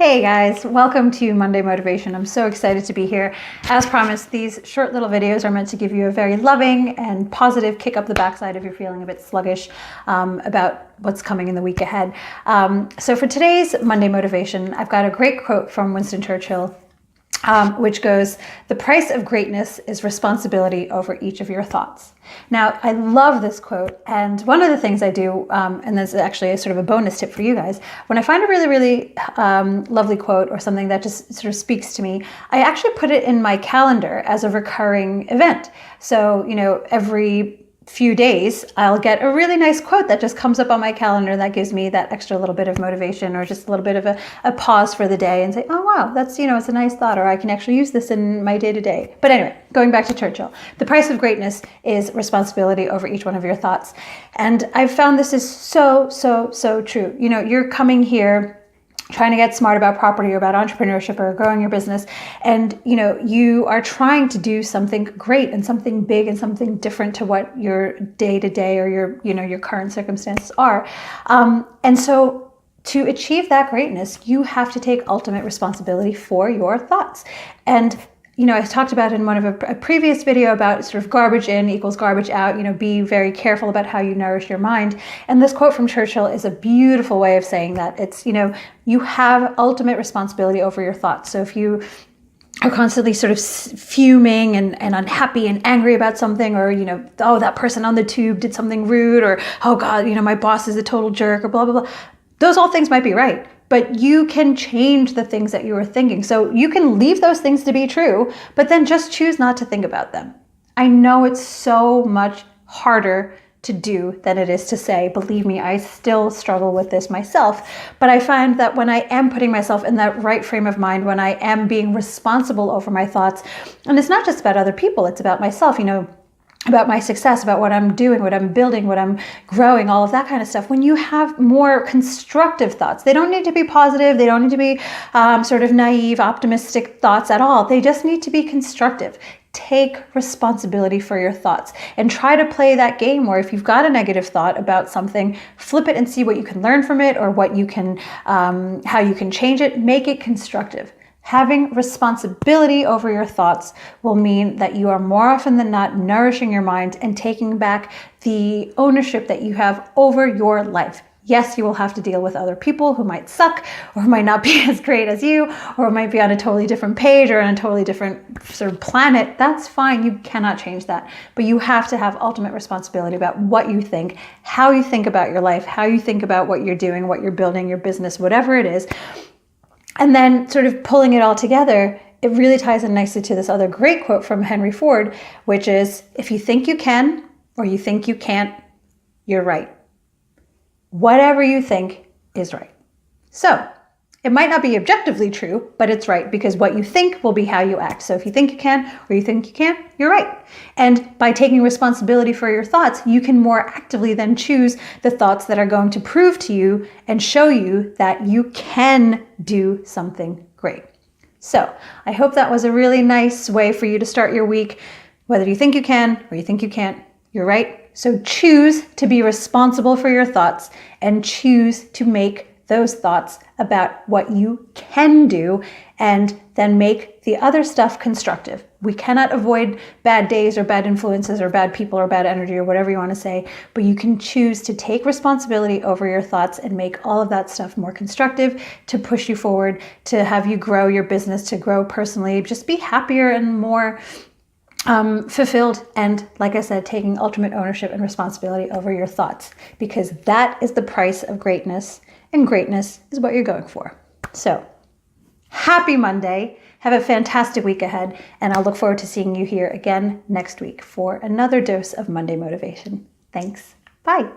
Hey guys, welcome to Monday Motivation. I'm so excited to be here. As promised, these short little videos are meant to give you a very loving and positive kick up the backside if you're feeling a bit sluggish about what's coming in the week ahead. So for today's Monday Motivation, I've got a great quote from Winston Churchill, which goes, "The price of greatness is responsibility over each of your thoughts." Now, I love this quote, and one of the things I do, and this is actually a sort of a bonus tip for you guys, when I find a really lovely quote or something that just sort of speaks to me, I actually put it in my calendar as a recurring event. So, every few days, I'll get a really nice quote that just comes up on my calendar that gives me that extra little bit of motivation or just a little bit of a pause for the day and say, oh, wow, that's, it's a nice thought, or I can actually use this in my day to day. But anyway, going back to Churchill, the price of greatness is responsibility over each one of your thoughts. And I've found this is so true. You're coming here trying to get smart about property or about entrepreneurship or growing your business. And, you are trying to do something great and something big and something different to what your day-to-day or your current circumstances are. And so to achieve that greatness, you have to take ultimate responsibility for your thoughts. And I talked about in one of a previous video about sort of garbage in equals garbage out, be very careful about how you nourish your mind. And this quote from Churchill is a beautiful way of saying that. It's, you have ultimate responsibility over your thoughts. So if you are constantly sort of fuming and unhappy and angry about something, or, oh, that person on the tube did something rude, or, oh God, my boss is a total jerk, or blah, blah, blah. Those all things might be right. But you can change the things that you are thinking. So you can leave those things to be true, but then just choose not to think about them. I know it's so much harder to do than it is to say. Believe me, I still struggle with this myself. But I find that when I am putting myself in that right frame of mind, when I am being responsible over my thoughts, and it's not just about other people, it's about myself, about my success, about what I'm doing, what I'm building, what I'm growing, all of that kind of stuff. When you have more constructive thoughts, they don't need to be positive. They don't need to be sort of naive, optimistic thoughts at all. They just need to be constructive. Take responsibility for your thoughts and try to play that game where if you've got a negative thought about something, flip it and see what you can learn from it or what you can, how you can change it. Make it constructive. Having responsibility over your thoughts will mean that you are more often than not nourishing your mind and taking back the ownership that you have over your life. Yes, you will have to deal with other people who might suck or who might not be as great as you or might be on a totally different page or on a totally different sort of planet. That's fine. You cannot change that. But you have to have ultimate responsibility about what you think, how you think about your life, how you think about what you're doing, what you're building, your business, whatever it is. And then sort of pulling it all together, it really ties in nicely to this other great quote from Henry Ford, which is, if you think you can or you think you can't, you're right. Whatever you think is right. So it might not be objectively true, but it's right because what you think will be how you act. So if you think you can or you think you can't, you're right. And by taking responsibility for your thoughts, you can more actively then choose the thoughts that are going to prove to you and show you that you can do something great. So I hope that was a really nice way for you to start your week. Whether you think you can or you think you can't, you're right. So choose to be responsible for your thoughts and choose to make those thoughts about what you can do and then make the other stuff constructive. We cannot avoid bad days or bad influences or bad people or bad energy or whatever you want to say, but you can choose to take responsibility over your thoughts and make all of that stuff more constructive to push you forward, to have you grow your business, to grow personally, just be happier and more fulfilled. And like I said, taking ultimate ownership and responsibility over your thoughts, because that is the price of greatness. And greatness is what you're going for. So, happy Monday. Have a fantastic week ahead. And I'll look forward to seeing you here again next week for another dose of Monday motivation. Thanks. Bye.